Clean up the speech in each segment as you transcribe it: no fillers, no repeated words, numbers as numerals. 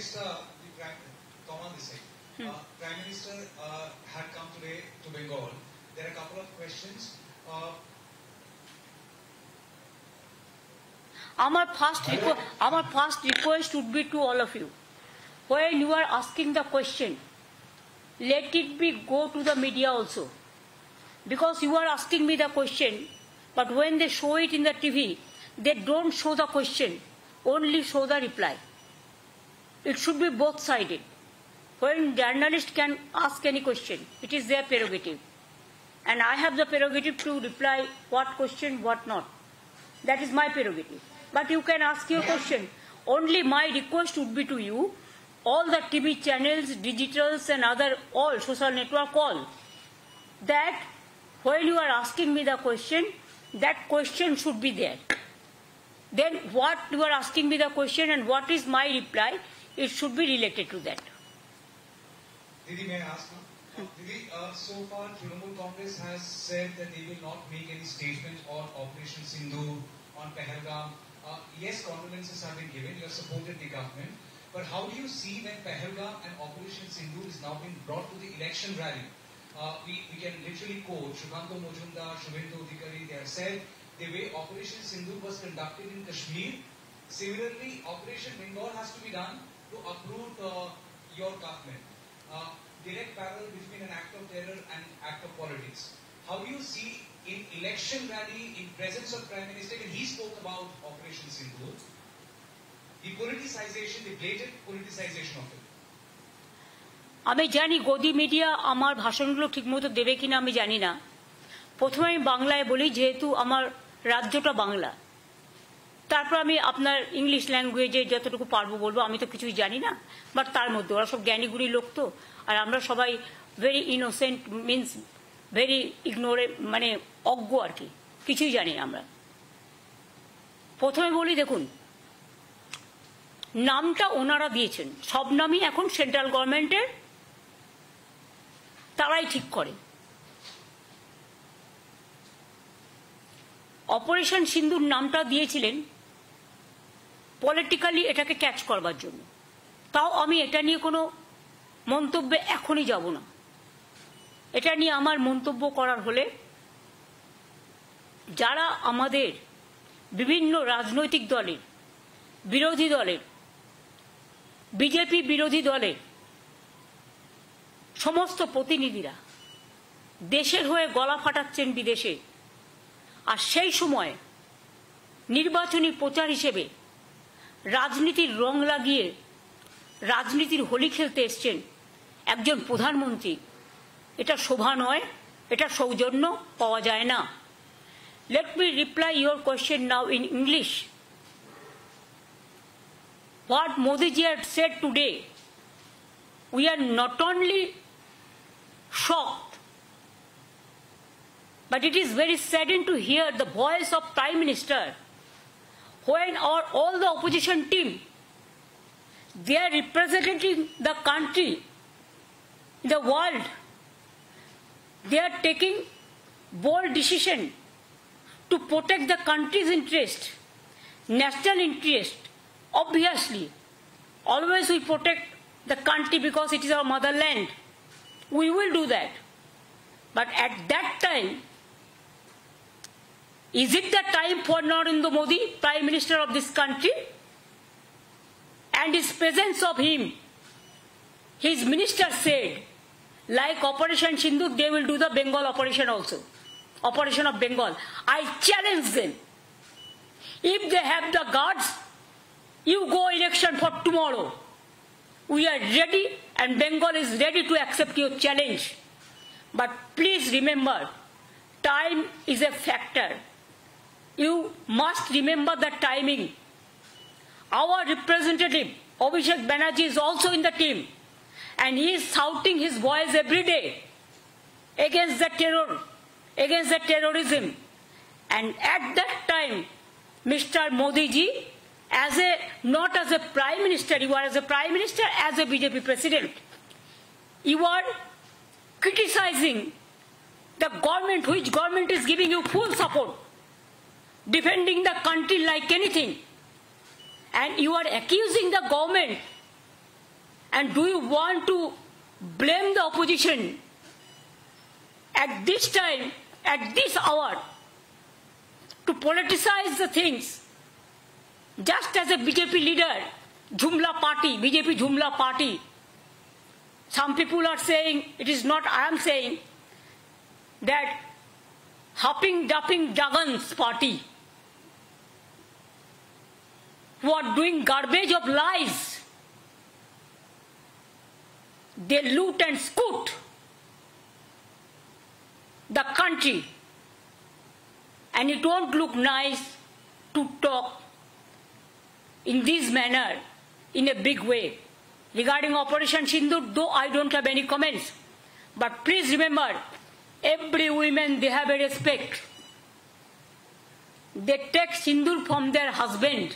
Minister, Thomas Desai, Prime Minister had come today to Bengal. There are a couple of questions. Our first request would be to all of you. When you are asking the question, let it be go to the media also. Because you are asking me the question, but when they show it in the TV, they don't show the question, only show the reply. It should be both-sided. When journalists can ask any question, it is their prerogative. And I have the prerogative to reply what question, what not. That is my prerogative. But you can ask your question. Only my request would be to you, all the TV channels, digitals and other, all social network, all, that when you are asking me the question, that question should be there. Then what you are asking me the question and what is my reply, it should be related to that. Didi, may I ask now? Didi, so far Trinamool Congress has said that they will not make any statement on Operation Sindhu, on Pahalgam. Yes, condolences have been given, you have supported the government. But how do you see when Pahalgam and Operation Sindhu is now being brought to the election rally? We can literally quote Shubhanto Majumdar, Shubhendu Adhikari. They have said the way Operation Sindhu was conducted in Kashmir, similarly Operation Bengal has to be done to uproot your government. Direct parallel between an act of terror and act of politics. How do you see in election rally, in presence of Prime Minister, when he spoke about Operation Sindhu, the politicization, the blatant politicization of it? আমি জানি গদি media আমার ভাষণগুলো ঠিকমতো দেবে কিনা আমি জানি না। প্রথমে আমি বাংলায় বলি, যেহেতু আমার রাজ্যটা বাংলা, তারপর আমি আপনার ইংলিশ ল্যাঙ্গুয়েজে যতটুকু পারবো বলবো। আমি তো কিছুই জানি না, বাট তার মধ্যে ওরা সব জ্ঞানীগুণী লোক তো, আর আমরা সবাই ভেরি ইনোসেন্ট, মিনস ভেরি ইগনোরে, মানে অজ্ঞ আর কি, কিছুই জানি না আমরা। প্রথমে বলি, দেখুন, নামটা ওনারা দিয়েছেন, সব নামই এখন সেন্ট্রাল গভর্নমেন্টের, তারাই ঠিক করে। অপারেশন সিন্দুর নামটা দিয়েছিলেন পলিটিক্যালি এটাকে ক্যাচ করবার জন্য। তাও আমি এটা নিয়ে কোনো মন্তব্যে এখনই যাব না। এটা নিয়ে আমার মন্তব্য করার হলে যারা আমাদের বিভিন্ন রাজনৈতিক দলের, বিরোধী দলের, বিজেপি বিরোধী দলের সমস্ত প্রতিনিধিরা দেশের হয়ে গলা ফাটাচ্ছেন বিদেশে, আর সেই সময় নির্বাচনী প্রচার হিসেবে রাজনীতির রং লাগিয়ে রাজনীতির হোলি খেলতে এসছেন একজন প্রধানমন্ত্রী, এটা শোভা নয়, এটা সৌজন্য পাওয়া যায় না। Let me reply your question now in English. What Modi ji had said today, we are not only shocked, but it is very saddening to hear the voice of Prime Minister when all the opposition team, they are representing the country, the world. They are taking bold decision to protect the country's interest, national interest. Obviously, always we protect the country because it is our motherland. We will do that. But at that time, is it the time for Narendra Modi, Prime Minister of this country? And his presence of him, his minister said, like Operation Sindhu, they will do the Bengal operation also. Operation of Bengal. I challenge them. If they have the guards, you go election for tomorrow. We are ready and Bengal is ready to accept your challenge. But please remember, time is a factor. You must remember the timing. Our representative, Abhishek Banerjee, is also in the team. And he is shouting his voice every day against the terror, against the terrorism. And at that time, Mr. Modi ji, not as a Prime Minister, you are as a Prime Minister, as a BJP President, you are criticizing the government, which government is giving you full support, defending the country like anything. And you are accusing the government And do you want to blame the opposition at this time, at this hour, to politicize the things? Just as a BJP leader, Jumla party, BJP Jumla party, some people are saying, it is not I am saying, that hopping, dupping, Jagan's party, who are doing garbage of lies. They loot and scoot the country. And it won't look nice to talk in this manner, in a big way. Regarding Operation Sindoor, though I don't have any comments, but please remember, every woman, they have a respect. They take Sindoor from their husband.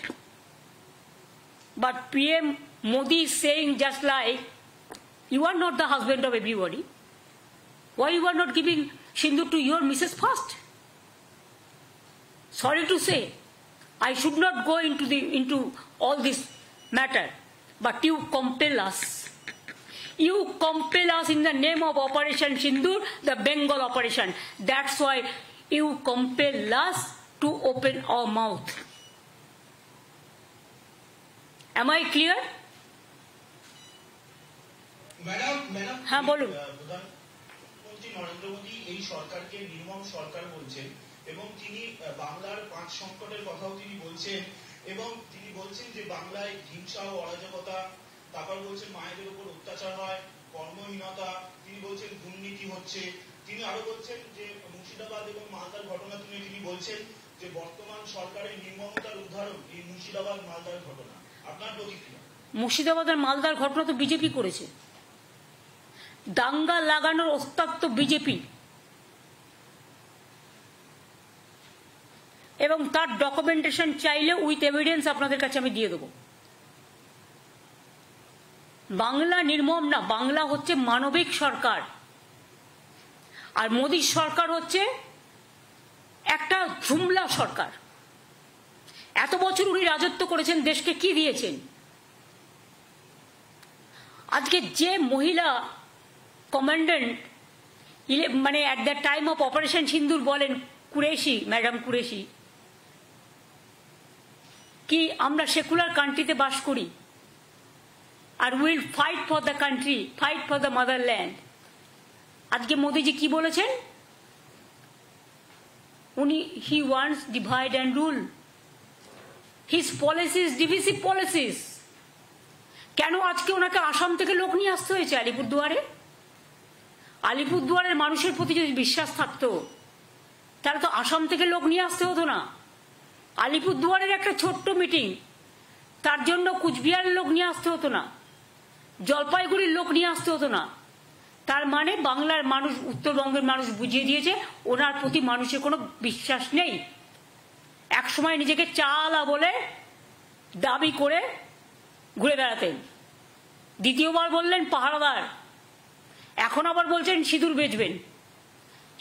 But PM Modi is saying just like, you are not the husband of everybody. Why you are not giving Sindoor to your Mrs. first? Sorry to say, I should not go into all this matter, but you compel us. You compel us in the name of Operation Sindoor, the Bengal operation. That's why you compel us to open our mouth. Am I clear? হ্যাঁ বলুন। প্রধানমন্ত্রী নরেন্দ্র মোদী এই সরকারকে নির্মম সরকার বলছেন এবং তিনি বাংলার 5 সংকটের কথাও তিনি বলছেন এবং তিনি বলছেন যে বাংলায় হিংসা ও অরাজকতা, তারপর বলছেন মায়েদের উপর অত্যাচার হয়, কর্মহীনতা, তিনি বলছেন দুর্নীতি হচ্ছে। তিনি আরো বলছেন যে মুর্শিদাবাদ এবং মালদার ঘটনা তুলে তিনি বলছেন যে বর্তমান সরকারের নির্মমতার উদাহরণ এই মুর্শিদাবাদ মালদার ঘটনা। আপনার প্রতিক্রিয়া? মুর্শিদাবাদের মালদার ঘটনা তো বিজেপি করেছে। দাঙ্গা লাগানোর ওস্তাদ তো বিজেপি, এবং তার ডকুমেন্টেশন চাইলে উইথ এভিডেন্স আপনাদের কাছে আমি দিয়ে দেব। বাংলা নির্মম না, বাংলা হচ্ছে মানবিক সরকার, আর মোদীর সরকার হচ্ছে একটা ঝুমলা সরকার। এত বছর উনি রাজত্ব করেছেন, দেশকে কি দিয়েছেন? আজকে যে মহিলা কমান্ডেন্ট মানে at the time of operation সিন্দুর বলেন, কুরেশি, ম্যাডাম কুরেশি, কি আমরা সেকুলার কান্ট্রিতে বাস করি আর will fight for the country, fight for the motherland. আজকে মোদিজি কি বলেছেন? উনি he wants divide and rule. His policies divisive policies. কেন আজকে ওনাকে আসাম থেকে লোক নিয়ে আসতে হয়েছে আলিপুরদুয়ারে? আলিপুরদুয়ারের মানুষের প্রতি যদি বিশ্বাস থাকতো তাহলে তো আসাম থেকে লোক নিয়ে আসতে হতো না। আলিপুরদুয়ারের একটা ছোট্ট মিটিং, তার জন্য কুচবিহারের লোক নিয়ে আসতে হতো না, জলপাইগুড়ির লোক নিয়ে আসতে হতো না। তার মানে বাংলার মানুষ, উত্তরবঙ্গের মানুষ বুঝিয়ে দিয়েছে ওনার প্রতি মানুষের কোনো বিশ্বাস নেই। একসময় নিজেকে চালা বলে দাবি করে ঘুরে বেড়াতেন, দ্বিতীয়বার বললেন পাহারাদার, এখন আবার বলছেন সিঁদুর বেচবেন।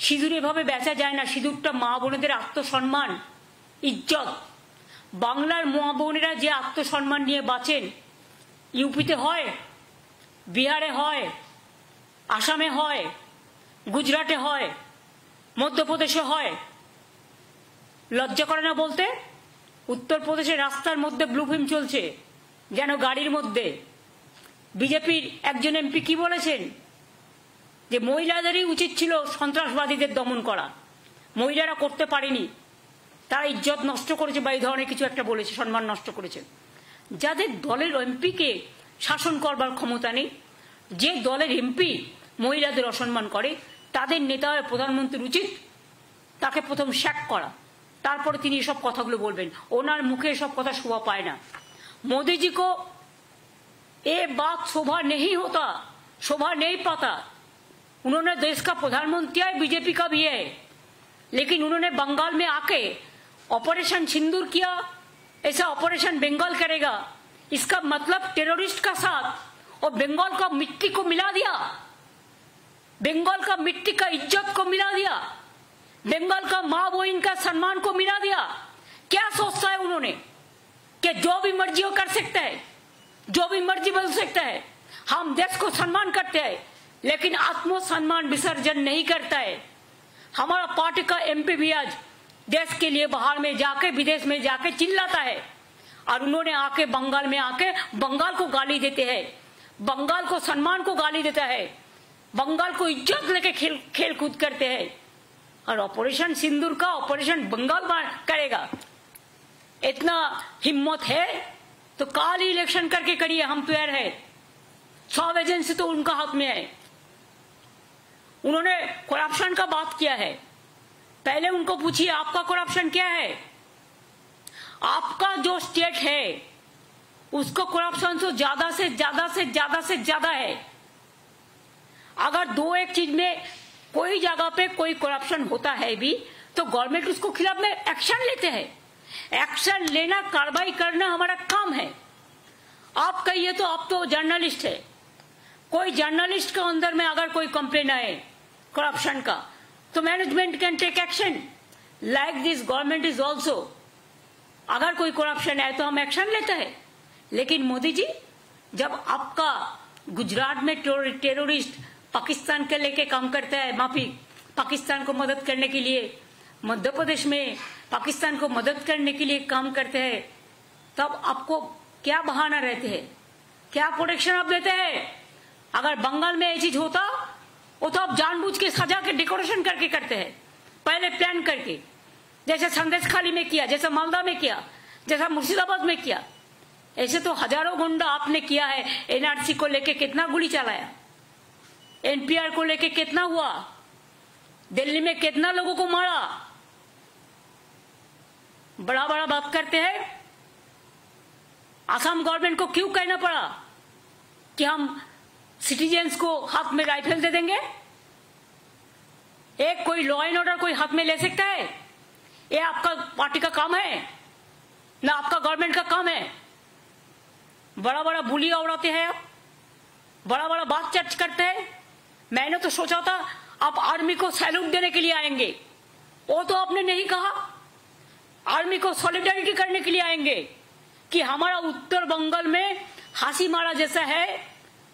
সিঁদুর এভাবে বেচা যায় না। সিঁদুরটা মা বোনেদের আত্মসম্মান, ইজ্জত। বাংলার মা বোনেরা যে আত্মসম্মান নিয়ে বাঁচেন, ইউপিতে হয়, বিহারে হয়, আসামে হয়, গুজরাটে হয়, মধ্যপ্রদেশে হয়। লজ্জা করে না বলতে? উত্তরপ্রদেশের রাস্তার মধ্যে ব্লু ফিল্ম চলছে যেন গাড়ির মধ্যে। বিজেপির একজন এমপি কি বলেছেন? যে মহিলাদেরই উচিত ছিল সন্ত্রাসবাদীদের দমন করা, মহিলারা করতে পারেনি, তারা ইজ্জত নষ্ট করেছে বা এই ধরনের কিছু একটা বলেছে, সম্মান নষ্ট করেছে। যাদের দলের এমপিকে শাসন করবার ক্ষমতা নেই, যে দলের এমপি মহিলাদের অসম্মান করে, তাদের নেতা প্রধানমন্ত্রীর উচিত তাকে প্রথম শ্যাক করা, তারপরে তিনি এসব কথাগুলো বলবেন। ওনার মুখে এসব কথা শোভা পায় না। मोदी जी को ये बात शोभा नहीं होता, शोभा नहीं पाता। उन्होंने देश का प्रधानमंत्री है, बीजेपी का भी है, लेकिन उन्होंने बंगाल में आके ऑपरेशन सिंदूर किया। ऐसा ऑपरेशन बंगाल करेगा, इसका मतलब टेररिस्ट का साथ और बंगाल का मिट्टी को मिला दिया, बंगाल का मिट्टी का इज्जत को मिला दिया, बंगाल का माँ बहन का सम्मान को मिला दिया। क्या सोचता है उन्होंने कि जो भी मर्जी वो कर सकता है, जो भी मर्जी बोल सकता है? हम देश को सम्मान करते हैं, लेकिन आत्मसम्मान विसर्जन नहीं करता है। हमारा पार्टी का एमपी भी आज देश के लिए बाहर में जाके, विदेश में जाके चिल्लाता है, और उन्होंने आके बंगाल में आके बंगाल को गाली देते हैं, बंगाल को सम्मान को गाली देता है, बंगाल को इज्जत लेके खेल कूद करते हैं, और ऑपरेशन सिंदूर का ऑपरेशन बंगाल करेगा। इतना हिम्मत है तो काल इलेक्शन करके करिए, हम तैयार है। 100 एजेंसी तो उनका हाथ में है। उन्होंने करप्शन का बात किया है, पहले उनको पूछिए आपका करप्शन क्या है। आपका जो स्टेट है उसको करप्शन तो ज्यादा से ज्यादा है। अगर दो एक चीज में कोई जगह पे कोई करप्शन होता है भी तो गवर्नमेंट उसको खिलाफ में एक्शन लेते हैं। एक्शन लेना, कार्रवाई करना हमारा काम है। आप कहिए तो आप तो जर्नलिस्ट है, कोई जर्नलिस्ट के अंदर में अगर कोई कंप्लेन आए करप्शन का तो management can take action. Like this government is also, अगर कोई करप्शन है तो हम एक्शन लेते हैं। लेकिन मोदी जी, जब आपका गुजरात में टेररिस्ट पाकिस्तान के लेके काम करता है, माफी, पाकिस्तान को मदद करने के लिए, मध्य प्रदेश में पाकिस्तान को मदद करने के लिए काम करते हैं, तब आपको क्या बहाना रहते हैं, क्या प्रोटेक्शन आप देते हैं? अगर बंगाल में ये चीज होता वो तो आप जानबूझ के सजा के डेकोरेशन करके करते हैं, पहले प्लान करके, जैसे संदेशखाली में किया, जैसे मालदा में किया, जैसा मुर्शिदाबाद में किया। ऐसे तो हजारों गुंडा आपने किया है। एनआरसी को लेके कितना गोली चलाया, एनपीआर को लेके कितना हुआ, दिल्ली में कितना लोगों को मारा। बड़ा बड़ा बात करते हैं। असम गवर्नमेंट को क्यों कहना पड़ा कि हम सिटीजन्स को हाथ में राइफल दे देंगे? एक कोई लॉ एंड ऑर्डर कोई हाथ में ले सकता है? ये आपका पार्टी का काम है ना, आपका गवर्नमेंट का काम है? बड़ा बड़ा बुलिया उड़ाते हैं आप, बड़ा बड़ा बात चर्च करते हैं। मैंने तो सोचा था आप आर्मी को सैल्यूट देने के लिए आएंगे, वो तो आपने नहीं कहा। आर्मी को सॉलिडारिटी करने के लिए आएंगे कि हमारा उत्तर बंगाल में हासीमारा जैसा है।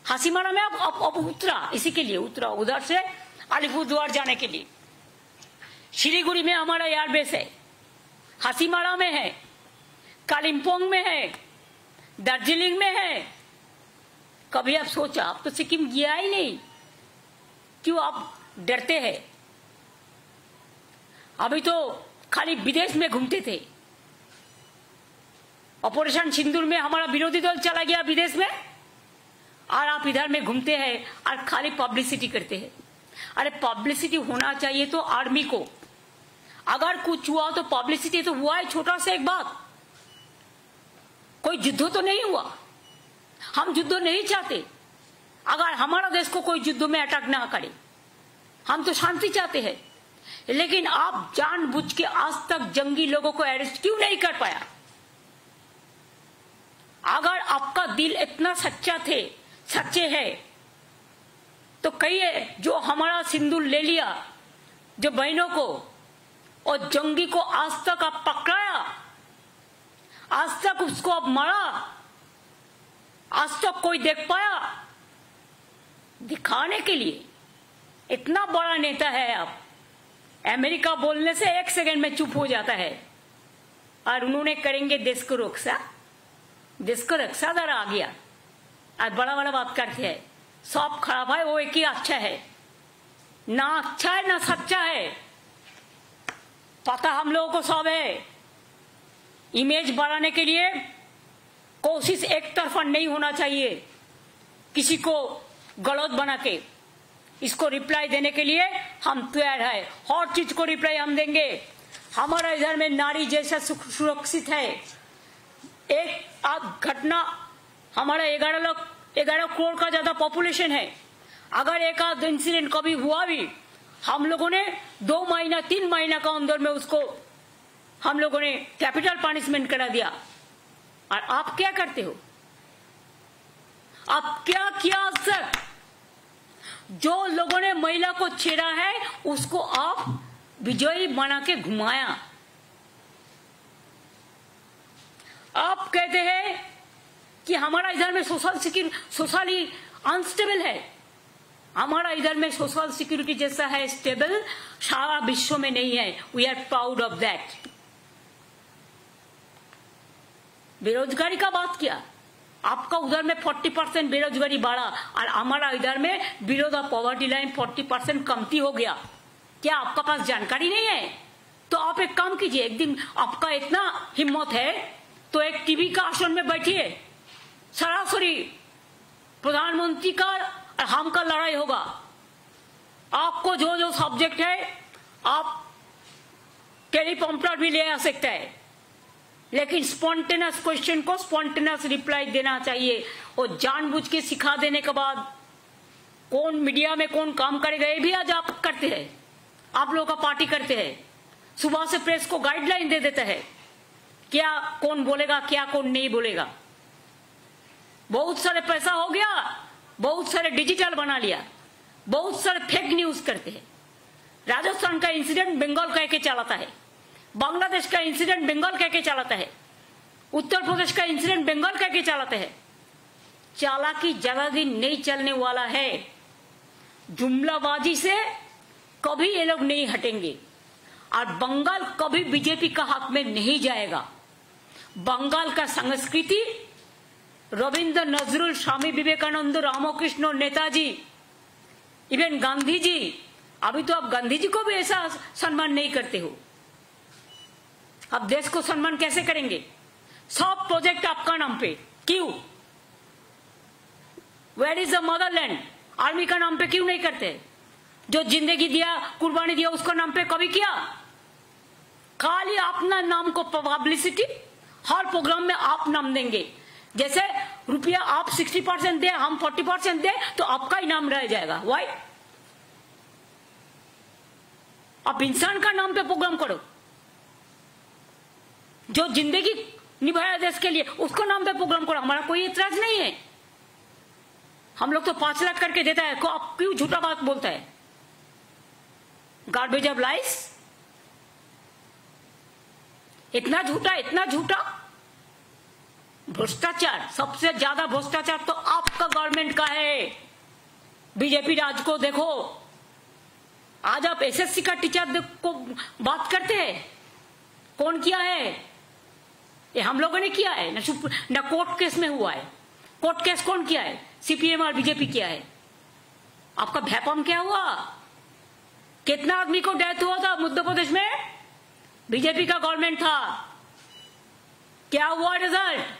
हासीमारा में अब उतरा, इसी के लिए उतरा, उधर से अलीपुरद्वार जाने के लिए। शिलीगुड़ी में हमारा एयरबेस है, हासीमारा में है, कालिम्पोंग में है, दार्जिलिंग में है। कभी आप सोचा? आप तो सिक्किम गया ही नहीं, क्यों आप डरते हैं? अभी तो खाली विदेश में घूमते थे। ऑपरेशन सिंदूर में हमारा विरोधी दल चला गया विदेश में, और आप इधर में घूमते हैं और खाली पब्लिसिटी करते हैं। अरे पब्लिसिटी होना चाहिए तो आर्मी को, अगर कुछ हुआ तो पब्लिसिटी तो हुआ है। छोटा सा एक बात, कोई युद्ध तो नहीं हुआ, हम युद्ध नहीं चाहते। अगर हमारा देश को कोई युद्ध में अटैक ना करे, हम तो शांति चाहते हैं। लेकिन आप जानबूझ के आज तक जंगी लोगों को अरेस्ट क्यों नहीं कर पाया? अगर आपका दिल इतना सच्चे है तो कहिए, जो हमारा सिंदूर ले लिया, जो बहनों को और जंगी को आज तक आप पकड़ाया, आज तक उसको आप मारा, आज तक कोई देख पाया? दिखाने के लिए इतना बड़ा नेता है आप। अमेरिका बोलने से 1 सेकंड में चुप हो जाता है, और उन्होंने करेंगे देश को रक्षा। देश को रक्षा दर आ गया, आज बड़ा बड़ा बात करते हैं। सब खराब है, वो एक ही अच्छा है, ना अच्छा है ना सच्चा है। पता हम लोगों को सब है। इमेज बढ़ाने के लिए कोशिश एक तरफा नहीं होना चाहिए, किसी को गलत बना के। इसको रिप्लाई देने के लिए हम तैयार है, हर चीज को रिप्लाई हम देंगे। हमारा इधर में नारी जैसा सुरक्षित है। एक घटना, हमारा 11 करोड़ का ज्यादा पॉपुलेशन है। अगर एक आध इंसिडेंट कभी हुआ भी, हम लोगों ने 2 महीना 3 महीना का अंदर में उसको हम लोगों ने कैपिटल पनिशमेंट करा दिया। और आप क्या करते हो? आप क्या किया आज तक? जो लोगों ने महिला को छेड़ा है उसको आप विजयी बना के घुमाया। आप कहते हैं कि हमारा इधर में सोशली अनस्टेबल है। हमारा इधर में सोशल सिक्योरिटी जैसा है स्टेबल, सारा विश्व में नहीं है। We are proud of that. बेरोजगारी का बात किया, आपका उधर में 40% बेरोजगारी बढ़ा और हमारा इधर में बिलो द पॉवर्टी लाइन 40% कमती हो गया। क्या आपका पास जानकारी नहीं है? तो आप एक काम कीजिए, एक दिन आपका इतना हिम्मत है तो एक टीवी का आसन में बैठिए, सरासरी प्रधानमंत्री का और हम का लड़ाई होगा। आपको जो जो सब्जेक्ट है आप टेलीप्रॉम्प्टर भी ले आ सकते हैं, लेकिन स्पॉन्टेनियस क्वेश्चन को स्पॉन्टेनियस रिप्लाई देना चाहिए। और जानबूझ के सिखा देने के बाद कौन मीडिया में कौन काम करेगा ये भी आज आप करते हैं, आप लोगों का पार्टी करते हैं। सुबह से प्रेस को गाइडलाइन दे देते हैं क्या कौन बोलेगा क्या कौन नहीं बोलेगा। बहुत सारे पैसा हो गया, बहुत सारे डिजिटल बना लिया, बहुत सारे फेक न्यूज करते हैं। राजस्थान का इंसिडेंट बंगाल कह के चलाता है, बांग्लादेश का इंसिडेंट बंगाल कह के चलाता है, उत्तर प्रदेश का इंसिडेंट बंगाल कह के चलाते हैं। चालाकी ज्यादा दिन नहीं चलने वाला है। जुमलाबाजी से कभी ये लोग नहीं हटेंगे और बंगाल कभी बीजेपी का हक में नहीं जाएगा। बंगाल का संस्कृति रविंद्र नजरुल, स्वामी विवेकानंद, रामकृष्ण, नेताजी, इवन गांधी जी, अभी तो आप गांधी जी को भी ऐसा सम्मान नहीं करते हो। अब देश को सम्मान कैसे करेंगे? सब प्रोजेक्ट आपका नाम पे क्यों? Where is the motherland? Army का नाम पे क्यों नहीं करते? जो जिंदगी दिया, कुर्बानी दिया, उसका नाम पे कभी किया? खाली अपना नाम को पब्लिसिटी, हर प्रोग्राम में आप नाम देंगे। जैसे रुपया आप 60% दे, हम 40% दे तो आपका ही नाम रह जाएगा। वाई? आप इंसान का नाम पे प्रोग्राम करो। जो जिंदगी निभाया देश के लिए उसको नाम पे प्रोग्राम करो, हमारा कोई इतराज नहीं है। हम लोग तो 5 लाख करके देता है, को आप क्यों झूठा बात बोलता है? गार्बेज ऑफ लाइस, इतना झूठा, इतना झूठा। भ्रष्टाचार, सबसे ज्यादा भ्रष्टाचार तो आपका गवर्नमेंट का है। बीजेपी राज को देखो, आज आप एसएससी का टीचर को बात करते हैं, कौन किया है? ये हम लोगों ने किया है ना कोर्ट केस में हुआ है। कोर्ट केस कौन किया है? सीपीएम और बीजेपी किया है। आपका भैपम क्या हुआ? कितना आदमी को डेथ हुआ था मध्य प्रदेश में? बीजेपी का गवर्नमेंट था। क्या हुआ रिजल्ट?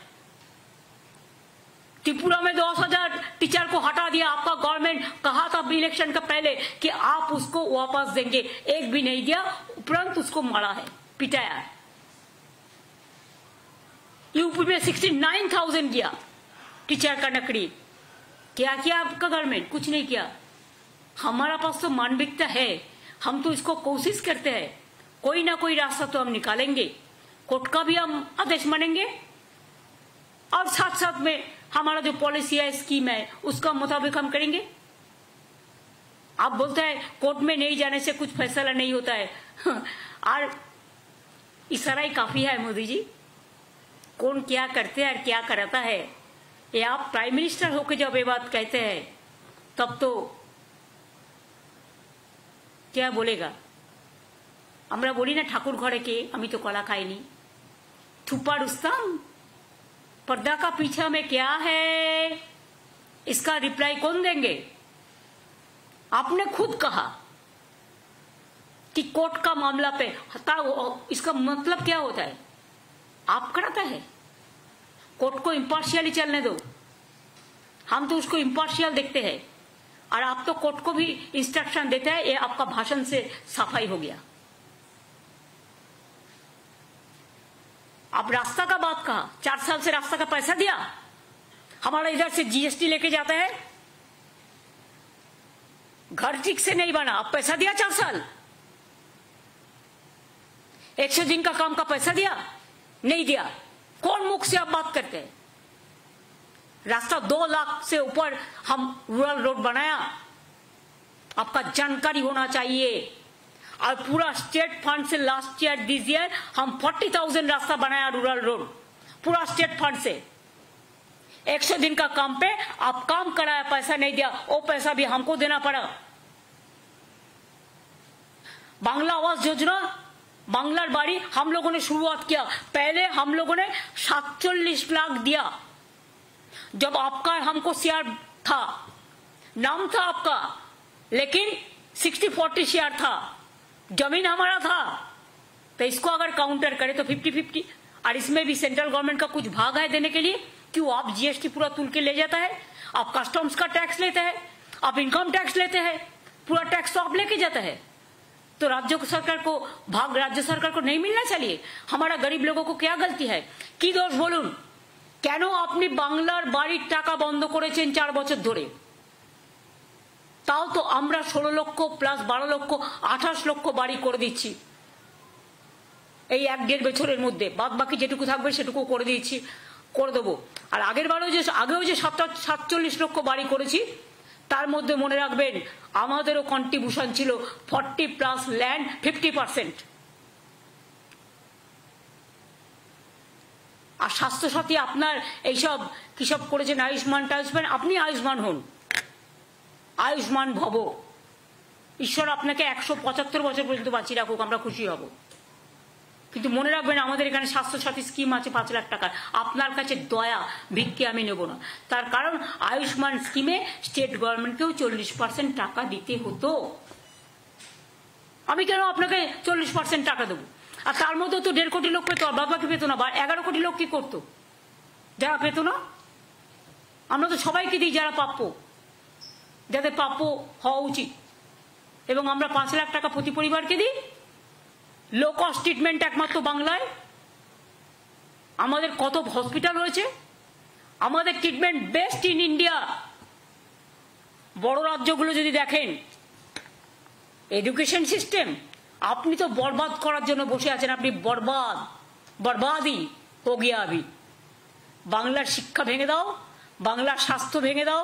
त्रिपुरा में 10,000 टीचर को हटा दिया आपका गवर्नमेंट। कहा था इलेक्शन का पहले कि आप उसको वापस देंगे, एक भी नहीं दिया, उपरांत उसको मारा है, पिटाया है। यूपी में 69,000 किया टीचर का नकली। क्या किया आपका गवर्नमेंट? कुछ नहीं किया। हमारा पास तो मानविकता है, हम तो इसको कोशिश करते हैं, कोई ना कोई रास्ता तो हम निकालेंगे। कोर्ट का भी हम आदेश मानेंगे और साथ साथ में हमारा जो पॉलिसी है, स्कीम है, उसका मुताबिक हम करेंगे। आप बोलते हैं कोर्ट में नहीं जाने से कुछ फैसला नहीं होता है और इशारा ही काफी है मोदी जी। कौन क्या करते हैं और क्या कराता है, ये आप प्राइम मिनिस्टर होकर जब ये बात कहते हैं तब तो क्या बोलेगा? আমরা বলি না ঠাকুর ঘরে কে, আমি तो कला खाई नहीं। थुप्पा रुस्तम, पर्दा का पीछा में क्या है, इसका रिप्लाई कौन देंगे? आपने खुद कहा कि कोर्ट का मामला पे इसका मतलब क्या होता है? आप कराता है। कोर्ट को इम्पार्शियली चलने दो, हम तो उसको इम्पार्शियल देखते हैं और आप तो कोर्ट को भी इंस्ट्रक्शन देते हैं। ये आपका भाषण से सफाई हो गया। आप रास्ता का बात कहा, 4 साल से रास्ता का पैसा दिया। हमारा इधर से जीएसटी लेके जाता है, घर ठीक से नहीं बना, आप पैसा दिया 4 साल। 100 दिन का काम का पैसा दिया? नहीं दिया। कौन मुख से आप बात करते हैं? रास्ता 2 लाख से ऊपर हम रूरल रोड बनाया, आपका जानकारी होना चाहिए। और पूरा स्टेट फंड से लास्ट ईयर दिस ईयर हम 40,000 रास्ता बनाया रूरल रोड, पूरा स्टेट फंड से। 100 दिन का काम पे आप काम कराया, पैसा नहीं दिया, वो पैसा भी हमको देना पड़ा। बांग्ला आवास योजना, बांग्लार बाड़ी हम लोगों ने शुरुआत किया। पहले हम लोगों ने 47 लाख दिया जब आपका हमको शेयर था, नाम था आपका, लेकिन 60-40 शेयर था, जमीन हमारा था। तो इसको अगर काउंटर करें तो 50-50, और इसमें भी सेंट्रल गवर्नमेंट का कुछ भाग है देने के लिए। क्यों? आप जीएसटी पूरा तुल के ले जाता है, आप कस्टम्स का टैक्स लेते हैं, आप इनकम टैक्स लेते हैं, पूरा टैक्स तो आप लेके जाता है। तो राज्य सरकार को भाग राज्य सरकार को नहीं मिलना चाहिए? हमारा गरीब लोगों को क्या गलती है? কি দোষ বলুন? কেন আপনি বাংলার বাড়ির টাকা বন্ধ করেছেন 4 বছর ধরে? তাও তো আমরা 16 লক্ষ প্লাস 12 লক্ষ 28 লক্ষ বাড়ি করে দিচ্ছি এই 1-1.5 বছরের মধ্যে। বাদ বাকি যেটুকু থাকবে সেটুকু করে দিয়েছি, করে দেবো। আর আগেও যে 47 লক্ষ বাড়ি করেছি, তার মধ্যে মনে রাখবেন আমাদেরও কন্ট্রিবিউশন ছিল 40 প্লাস ল্যান্ড 50%। আর স্বাস্থ্যসাথী আপনার এইসব কিসব করেছেন, আয়ুষ্মান টায়ুষ্মান, আপনি আয়ুষ্মান হন, আয়ুষ্মান ভব। ঈশ্বর আপনাকে 175 বছর পর্যন্ত বাঁচিয়ে রাখুক, আমরা খুশি হব। কিন্তু মনে রাখবেন আমাদের এখানে স্বাস্থ্যসাথী স্কিম আছে 5 লাখ টাকার। আপনার কাছে দয়া ভিক্ষে আমি নেব না, তার কারণ আয়ুষ্মান স্কিমে স্টেট গভর্নমেন্টকেও 40% টাকা দিতে হতো। আমি কেন আপনাকে 40% টাকা দেবো? আর তার মধ্যে তো 1.5 কোটি লোক পেত, আর বাদ বাকি পেত না। 11 কোটি লোক কি করতো যারা পেত না? আমরা তো সবাইকে দিই যারা প্রাপ্য, যাদের প্রাপ্য হওয়া উচিত। এবং আমরা 5 লাখ টাকা প্রতি পরিবারকে দিই। লো কস্ট ট্রিটমেন্ট একমাত্র বাংলায়। আমাদের কত হসপিটাল রয়েছে, আমাদের ট্রিটমেন্ট বেস্ট ইন ইন্ডিয়া। বড় রাজ্যগুলো যদি দেখেন এডুকেশন সিস্টেম, আপনি তো বরবাদ করার জন্য বসে আছেন। আপনি বরবাদি হো গিয়া আভি। বাংলার শিক্ষা ভেঙে দাও, বাংলার স্বাস্থ্য ভেঙে দাও,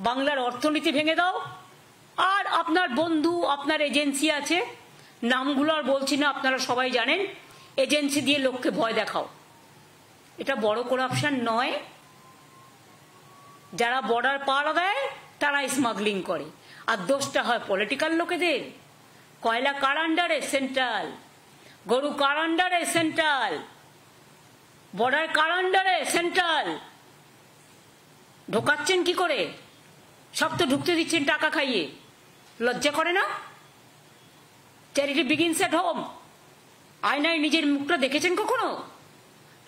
বাংলার অর্থনীতি ভেঙে দাও। আর আপনার বন্ধু, আপনার এজেন্সি আছে, নামগুলো আর বলছি না, আপনারা সবাই জানেন। এজেন্সি দিয়ে লোককে ভয় দেখাও। এটা বড় করাপশন নয়? যারা বর্ডার পার দেয় তারা স্মাগলিং করে, আর দোষটা হয় পলিটিক্যাল লোকেদের। কয়লা কার আন্ডারে? সেন্ট্রাল। গরু কার আন্ডারে? সেন্ট্রাল। বর্ডার কার আন্ডারে? সেন্ট্রাল। ঢোকাচ্ছেন কি করে? সব তো ঢুকতে দিচ্ছেন টাকা খাইয়ে। লজ্জা করে না? Charity begins at home. আয়নায় নিজের মুখটা দেখেছেন কখনো?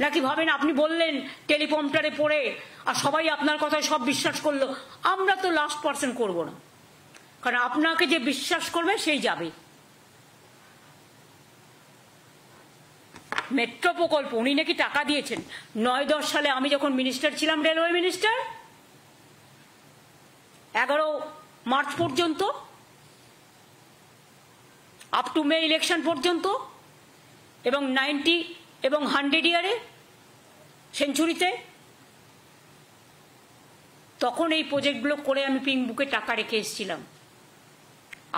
নাকি ভাবেন আপনি বললেন টেলিপ্রম্পটারে পড়ে আর সবাই আপনার কথায় সব বিশ্বাস করলো? আমরা তো লাস্ট পার্সন করব না, কারণ আপনাকে যে বিশ্বাস করবে সেই যাবে। মেট্রো প্রকল্প উনি নাকি টাকা দিয়েছেন। 9-10 সালে আমি যখন মিনিস্টার ছিলাম, রেলওয়ে মিনিস্টার, 11 মার্চ পর্যন্ত, আপ টু মে ইলেকশন পর্যন্ত, এবং 90 এবং 100 ইয়ারে সেঞ্চুরিতে, তখন এই প্রজেক্টগুলো করে আমি পিঙ্ক বুকে টাকা রেখে এসেছিলাম।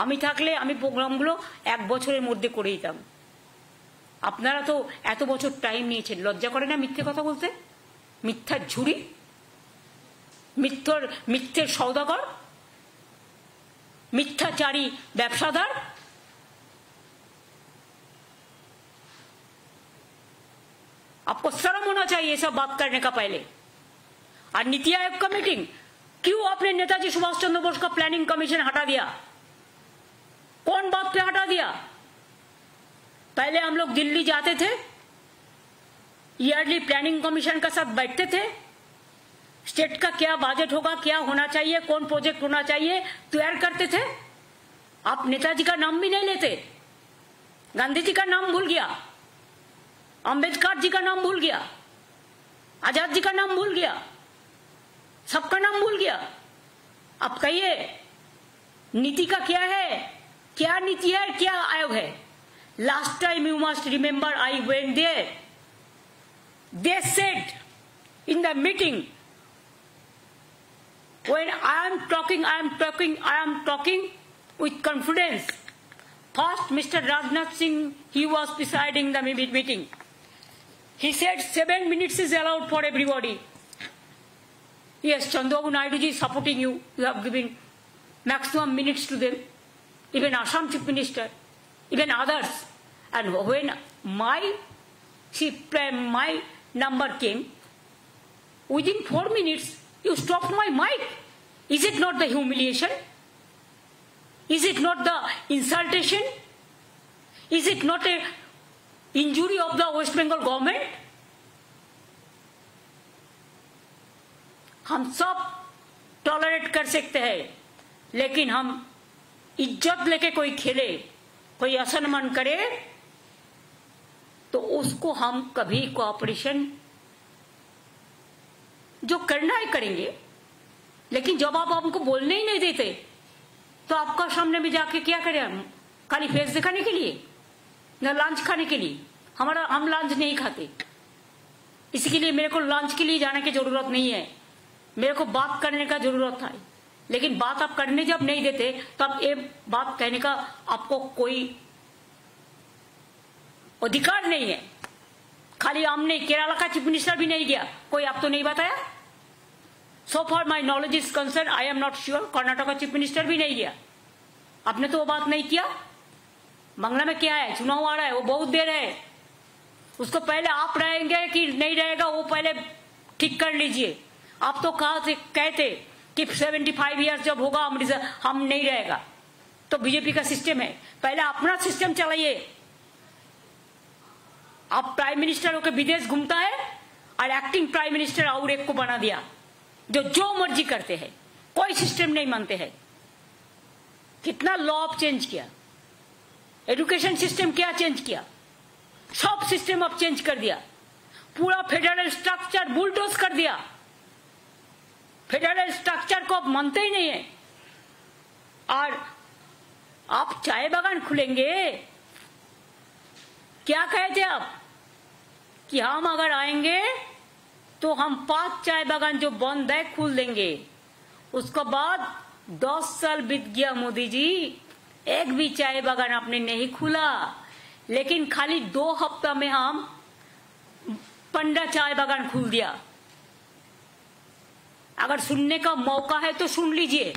আমি থাকলে আমি প্রোগ্রামগুলো 1 বছরের মধ্যে করে দিতাম। আপনারা তো এত বছর টাইম নিয়েছেন, লজ্জা করে না মিথ্যে কথা বলতে? মিথ্যার ঝুড়ি, মিথ্যের সওদাগর, মিথ্যাচারী ব্যবসাদার। आपको शर्म होना चाहिए सब बात करने का पहले। और नीति आयोग का मीटिंग, क्यों आपने नेताजी सुभाष चंद्र बोस का प्लानिंग कमीशन हटा दिया? कौन बात पे हटा दिया? पहले हम लोग दिल्ली जाते थे, ईयरली प्लानिंग कमीशन का साथ बैठते थे, स्टेट का क्या बजट होगा, क्या होना चाहिए, कौन प्रोजेक्ट होना चाहिए, तैयार करते थे। आप नेताजी का नाम भी नहीं लेते। गांधी जी का नाम भूल गया, अंबेडकर जी का नाम भूल गया, आजाद जी का नाम भूल गया, सबका नाम भूल गया। अब कहिए नीति का क्या है, क्या नीति है, क्या आयोग है? Last time you must remember I went there, they said in the meeting, when I am talking with confidence. First, Mr. Rajnath Singh, he was presiding the meeting. He said 7 minutes is allowed for everybody. Yes, Chandrababu Naidu ji is supporting you. You have given maximum minutes to them. Even Assam Chief Minister, even others. And when my number came, within 4 minutes, you stopped my mic. Is it not the humiliation? Is it not the insultation? Is it not a injury of the West Bengal government? हम सब tolerate कर सकते हैं, लेकिन हम इज्जत लेके कोई खेले, कोई असम्मान करे, तो उसको हम कभी कोऑपरेशन जो करना है करेंगे। लेकिन जब आप हमको बोलने ही नहीं देते, तो आपका सामने में जाके क्या करें हम? खाली फेस दिखाने के लिए, न लंच खाने के लिए? हम लंच नहीं खाते, इसके लिए मेरे को लंच के लिए जाने की जरूरत नहीं है। मेरे को बात करने का जरूरत था, लेकिन बात आप करने जब नहीं देते, तब ये बात कहने का आपको कोई अधिकार नहीं है। खाली हमने केरला का चीफ मिनिस्टर भी नहीं दिया, कोई आप तो नहीं बताया। So for my knowledge is concern, I am not sure, Karnataka का चीफ मिनिस्टर भी नहीं दिया। आपने तो वो बात नहीं किया। बांग्ला में क्या है, चुनाव आ रहा है, वो बहुत देर है, उसको पहले आप रहेंगे कि नहीं रहेगा वो पहले ठीक कर लीजिए। आप तो कहते कि 75 ईयर्स जब होगा हम नहीं रहेगा, तो बीजेपी का सिस्टम है, पहले अपना सिस्टम चलाइए। आप प्राइम मिनिस्टर होकर विदेश घूमता है और एक्टिंग प्राइम मिनिस्टर और एक को बना दिया, जो मर्जी करते हैं, कोई सिस्टम नहीं मानते हैं। कितना लॉ चेंज किया, एजुकेशन सिस्टम क्या चेंज किया, सब सिस्टम अब चेंज कर दिया, पूरा फेडरल स्ट्रक्चर बुलडोज कर दिया। फेडरल स्ट्रक्चर को अब मानते ही नहीं है। और आप चाय बागान खुलेंगे, क्या कहते आप कि हम अगर आएंगे तो हम 5 चाय बागान जो बंद है खोल देंगे। उसके बाद 10 साल बीत गया मोदी जी, एक भी चाय बागान आपने नहीं खुला, लेकिन खाली 2 हफ्ता में हम 15 चाय बागान खोल दिया। अगर सुनने का मौका है तो सुन लीजिए।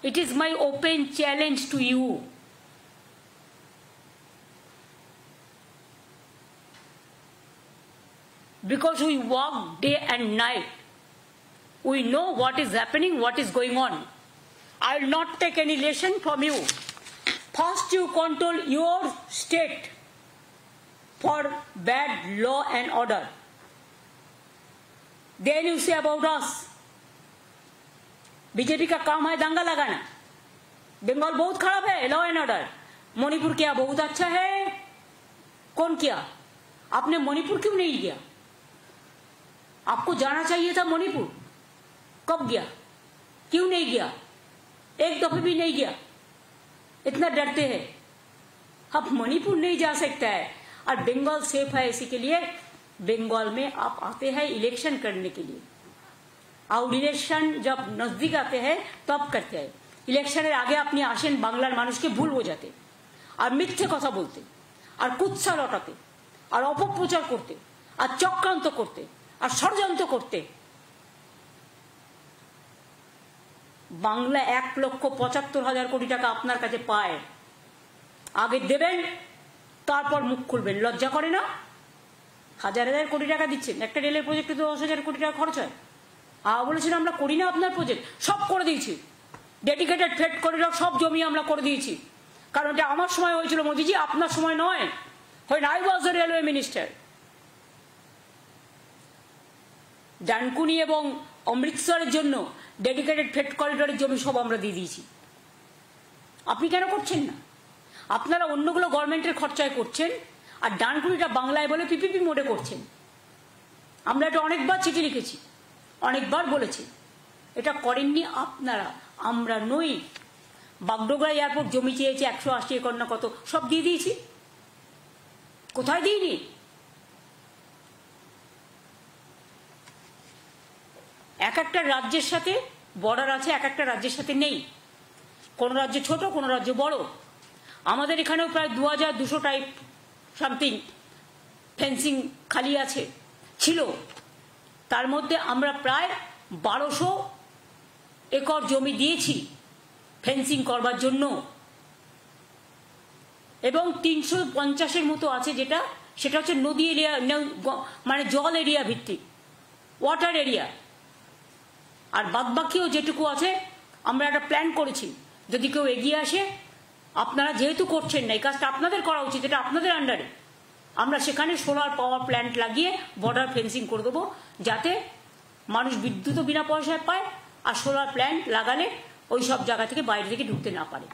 It is my open challenge to you. Because we work day and night, we know what is happening, what is going on. I will not take any lesson from you. First you control your state for bad law and order. Then you say about us. BJP का काम है दंगा लगाना। बंगाल बहुत खराब है, law and order. Manipur क्या बहुत अच्छा है? कौन किया? आपने मणिपुर क्यों नहीं किया? आपको जाना चाहिए था मणिपुर। कब गया? क्यों नहीं गया? एक दफे भी नहीं गया। इतना डरते हैं। अब मणिपुर नहीं जा सकता है और बंगाल सेफ है, इसी के लिए बंगाल में आप आते हैं इलेक्शन करने के लिए। और इलेक्शन जब नजदीक आते हैं तब करते हैं। इलेक्शনের আগে আপনি আসেন বাংলার মানুষকে ভুল বোঝাতে আর মিথ্যে কথা বলতে আর কুৎসা রটাতে আর অপপ্রচার করতে আর চক্রান্ত করতে আর ষড়যন্ত্র করতে। বাংলা 1,75,000 কোটি টাকা আপনার কাছে পায়, আগে দেবেন তারপর মুখ খুলবেন। লজ্জা করে না? হাজার হাজার কোটি টাকা দিচ্ছেন, একটা রেলের প্রজেক্টে তো 10,000 কোটি টাকা খরচ হয়। বলেছেন আমরা করি না আপনার প্রজেক্ট, সব করে দিয়েছি। ডেডিকেটেড ফ্রেট করিডর সব জমি আমরা করে দিয়েছি, কারণ এটা আমার সময় হয়েছিল মোদিজি, আপনার সময় নয়। when I was the railway minister, Dankuni এবং অমৃতসরের জন্য ডেডিকেটেড ফ্রেট করিডরের জমি সব আমরা দিয়ে দিয়েছি। আপনি কেন করছেন না? আপনারা অন্যগুলো গভর্নমেন্টের খরচায় করছেন আর ডানকুনিটা বাংলায় বলে পিপিপি মোডে করছেন। আমরা এটা অনেকবার চিঠি লিখেছি, অনেকবার বলেছি, এটা করেননি আপনারা, আমরা নই। বাগডোগরা এয়ারপোর্ট জমি চেয়েছে 180 একর না কত, সব দিয়ে দিয়েছি। কোথায় দিইনি? এক একটা রাজ্যের সাথে বর্ডার আছে, এক একটা রাজ্যের সাথে নেই। কোন রাজ্য ছোট, কোন রাজ্য বড়। আমাদের এখানেও প্রায় 2200 টাইপ সামথিং ফেন্সিং খালি আছে, ছিল। তার মধ্যে আমরা প্রায় 1200 একর জমি দিয়েছি ফেন্সিং করবার জন্য, এবং 350-এর মতো আছে সেটা হচ্ছে নদী এরিয়া, মানে জল এরিয়া ভিত্তিক, ওয়াটার এরিয়া। আর বাদবাকিও যেটুকু আছে আমরা একটা প্ল্যান করেছি, যদি কেউ এগিয়ে আসে, আপনারা যেহেতু করছেন না, এই কাজটা আপনাদের করা উচিত, এটা আপনাদের আন্ডারে, আমরা সেখানে সোলার পাওয়ার প্ল্যান্ট লাগিয়ে বর্ডার ফেন্সিং করে দেবো, যাতে মানুষ বিদ্যুৎও বিনা পয়সায় পায়, আর সোলার প্ল্যান্ট লাগালে ওই সব জায়গা থেকে বাইরে থেকে ঢুকতে না পারে।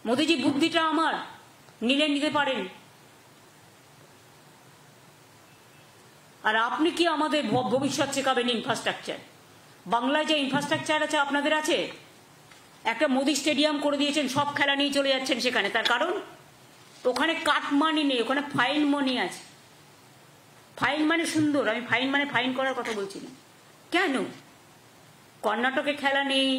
মোদিজি বুদ্ধিটা আমার, নিতে পারেন। আর আপনি কি আমাদের ভবিষ্যৎ শেখাবেন? ইনফ্রাস্ট্রাকচার, বাংলায় যে ইনফ্রাস্ট্রাকচার আছে আপনাদের আছে, একটা মোদি স্টেডিয়াম করে দিয়েছেন, সব খেলা নিয়ে চলে যাচ্ছেন সেখানে। তার কারণ ওখানে কাট মানি নেই, ওখানে ফাইন মানি আছে। ফাইন মানে সুন্দর, আমি ফাইন মানে ফাইন করার কথা বলছি না। কেন কর্ণাটকে খেলা নেই?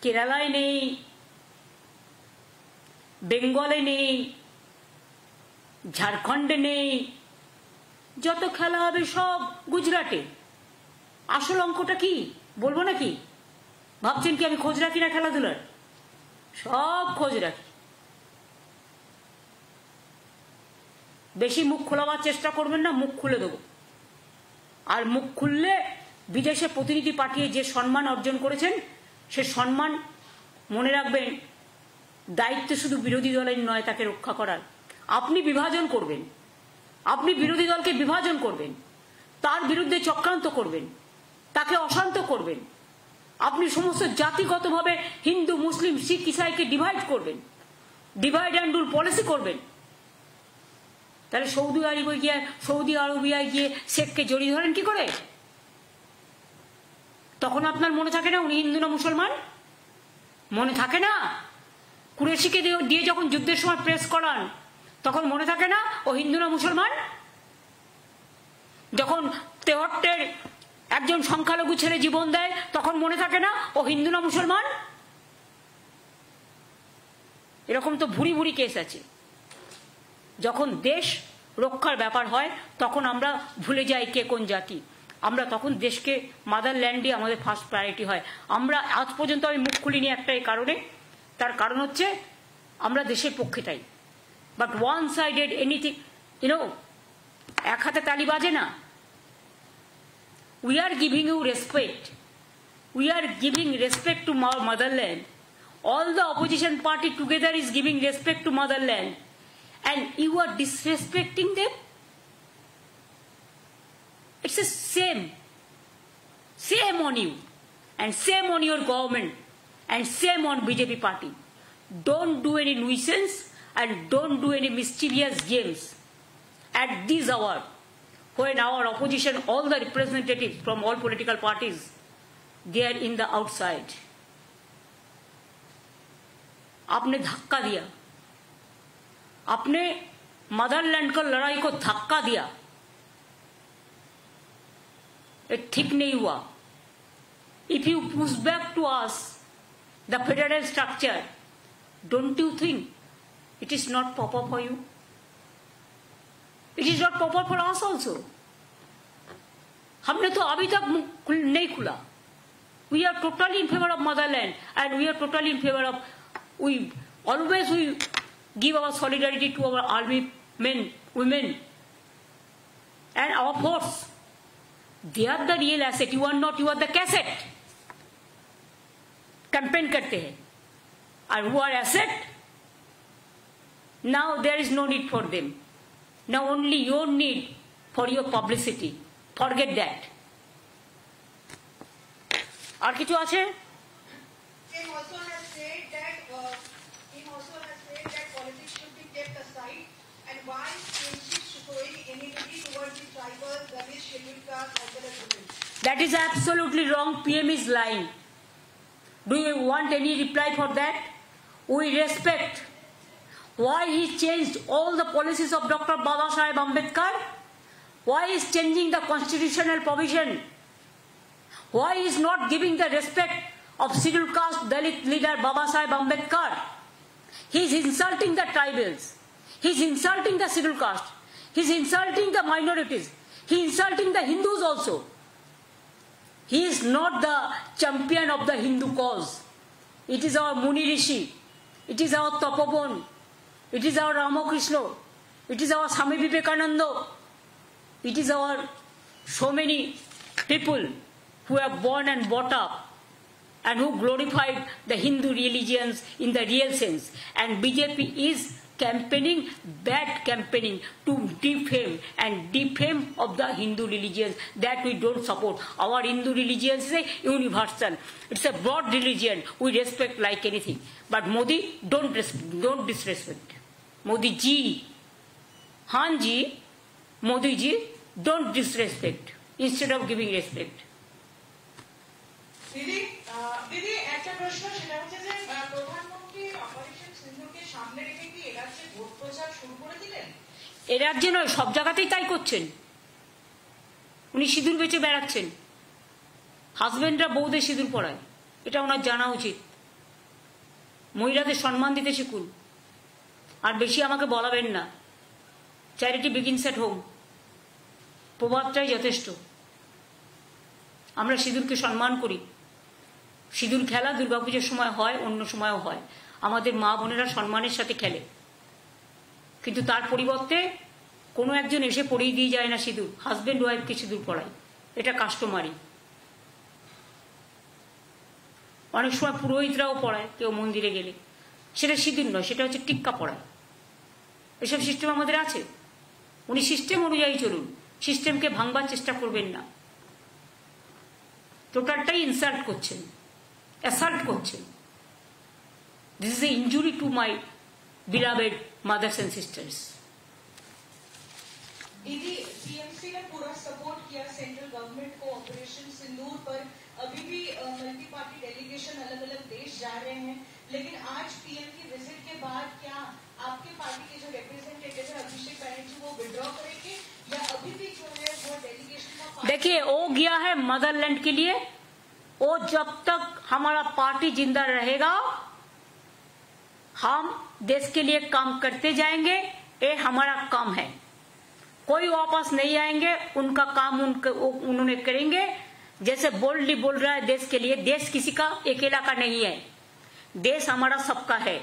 কেরালায় নেই, বেঙ্গলে নেই, ঝাড়খণ্ডে নেই, যত খেলা হবে সব গুজরাটে। আসল অঙ্কটা কি বলবো নাকি? ভাবছেন কি আমি খোঁজ রাখি না খেলাধুলার? সব খোঁজ রাখি। বেশি মুখ খোলাবার চেষ্টা করবেন না, মুখ খুলে দেবো। আর মুখ খুললে বিদেশে প্রতিনিধি পাঠিয়ে যে সম্মান অর্জন করেছেন, সে সম্মান মনে রাখবেন, দায়িত্ব শুধু বিরোধী দলের নয় তাকে রক্ষা করার। আপনি বিভাজন করবেন, আপনি বিরোধী দলকে বিভাজন করবেন, তার বিরুদ্ধে চক্রান্ত করবেন, তাকে অশান্ত করবেন, আপনি সমস্ত জাতিগতভাবে হিন্দু, মুসলিম, শিখ, ইসাইকে ডিভাইড করবেন, ডিভাইড অ্যান্ড রুল পলিসি করবেন। তাহলে সৌদি আরবিয়ায় গিয়ে শেখকে জড়িয়ে ধরেন কি করে? তখন আপনার মনে থাকে না উনি হিন্দু না মুসলমান? মনে থাকে না? কুরেশিকে দিয়ে যখন যুদ্ধের সময় প্রেস করান, তখন মনে থাকে না ও হিন্দু না মুসলমান? যখন তেহট্টের একজন সংখ্যালঘু ছেলে জীবন দেয়, তখন মনে থাকে না ও হিন্দু না মুসলমান? এরকম তো ভুরি ভুরি কেস আছে। যখন দেশ রক্ষার ব্যাপার হয় তখন আমরা ভুলে যাই কে কোন জাতি। আমরা তখন দেশকে, মাদারল্যান্ডই আমাদের ফার্স্ট প্রায়োরিটি হয়। আমরা আজ পর্যন্ত আমি মুখ খুলিনি একটাই কারণে, তার কারণ হচ্ছে আমরা দেশের পক্ষে তাই। বাট ওয়ান সাইডেড এনিথিং, এক হাতে তালি বাজে না। We are giving you respect, we are giving respect to motherland. All the opposition party together is giving respect to motherland, and you are disrespecting them. It's the same on you, and same on your government, and same on BJP party. Don't do any nuisance and don't do any mischievous games at this hour, when our opposition, all the representatives from all political parties, they are in the outside. आपने धक्का दिया, आपने Motherland को लड़ाई को धक्का दिया, ये ठीक नहीं हुआ। If you push back to us the federal structure, don't you think it is not proper for you? It is not proper for us also. हमने तो अभी तक नहीं खुला। We are totally in favor of motherland, and we are totally in favor of, we always give our solidarity to our army men, women, and our force. They are the real asset. You are not, you are the cassette. Campaign करते हैं, and who are asset? Now there is no need for them. Now only your need for your publicity. Forget that. আর কিছু আছে? Him also has said that politics should be kept aside, and why showing enmity towards the tribal, Dalits, scheduled caste, as well as women. That is absolutely wrong. PM is lying. Do you want any reply for that? We respect why he changed all the policies of Dr. Baba Saheb Ambedkar. Why he is changing the constitutional provision? Why he is not giving the respect of scheduled caste Dalit leader Baba Saheb Ambedkar? He is insulting the tribals. He is insulting the scheduled caste. He is insulting the minorities. He is insulting the Hindus also. He is not the champion of the Hindu cause. It is our Muni Rishi. It is our Tapobon. It is our Ramakrishna. It is our Swami Vivekananda. It is our so many people who have born and brought up and who glorified the Hindu religions in the real sense. And BJP is campaigning, bad campaigning to defame of the Hindu religions that we don't support. Our Hindu religion is a universal. It's a broad religion. We respect like anything. But Modi, don't disrespect. Modi ji, Han ji, Modi ji, don't disrespect instead of giving respect. দিদি একটা প্রশ্ন, সেটা হচ্ছে যে প্রধানমন্ত্রী operation সিন্ধুকে সামনে রেখে কি এরাজ্যে ভোট প্রচার শুরু করে দিলেন? এ রাজ্যে নয়, সব জায়গাতেই তাই করছেন। উনি সিঁদুর বেচে বেড়াচ্ছেন, হাজবেন্ডরা বউদের সিঁদুর পরায়, এটা ওনার জানা উচিত। মহিলাদের সম্মান দিতে শিখুন, আর বেশি আমাকে বলাবেন না। চ্যারিটি বিগিনস এট হোম, প্রবাদটাই যথেষ্ট। আমরা সিঁদুরকে সম্মান করি। সিঁদুর খেলা দুর্গাপুজোর সময় হয়, অন্য সময়ও হয়। আমাদের মা বোনেরা সম্মানের সাথে খেলে, কিন্তু তার পরিবর্তে কোনো একজন এসে পরিয়ে দিয়ে যায় না সিঁদুর, হাজব্যান্ড ওয়াইফকে সিঁদুর পরায়। এটা কাস্টমারি। অনেক সময় পুরোহিতরাও পড়ায় কেউ মন্দিরে গেলে, সেটা সিঁদুর নয়, সেটা হচ্ছে টিক্কা পড়ায়। এসব সিস্টেম আমাদের আছে। উনি সিস্টেম অনুযায়ী চলুন, সিস্টেমকে ভাঙবার চেষ্টা করবেন না। টোটালটাই ইনসাল্ট করছেন, অ্যাসাল্ট করছেন। This is a injury to my beloved mothers and sisters. दीदी, टीएमसी ने पूरा सपोर्ट किया सेंट्रल गवर्नमेंट को ऑपरेशन सिंदूर पर। अभी भी मल्टी पार्टी डेलीगेशन अलग अलग देश जा रहे हैं, लेकिन आज पीएम की विजिट के बाद क्या आपके पार्टी के जो रिप्रेजेंटेटिव है अभिषेक बनर्जी वो विड्रॉ करेंगे या अभी भी जो है वो डेलीगेशन का? देखिए, वो गया है मदरलैंड के लिए। वो जब तक हमारा पार्टी जिंदा रहेगा हम देश के लिए काम करते जाएंगे। ये हमारा काम है। कोई वापस नहीं आएंगे, उनका काम उन्होंने करेंगे। जैसे बोल्डली बोल रहा है देश के लिए, देश किसी का अकेला का नहीं है, देश हमारा सबका है।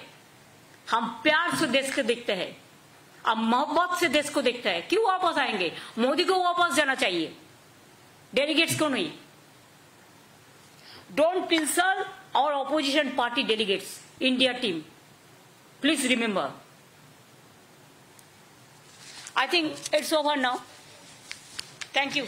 हम प्यार से देश को देखते हैं, अब मोहब्बत से देश को देखते हैं। क्यों वापस आएंगे? मोदी को वापस जाना चाहिए, डेलीगेट्स को नहीं। Don't insult our opposition party delegates, India team, please remember. I think it's over now. Thank you.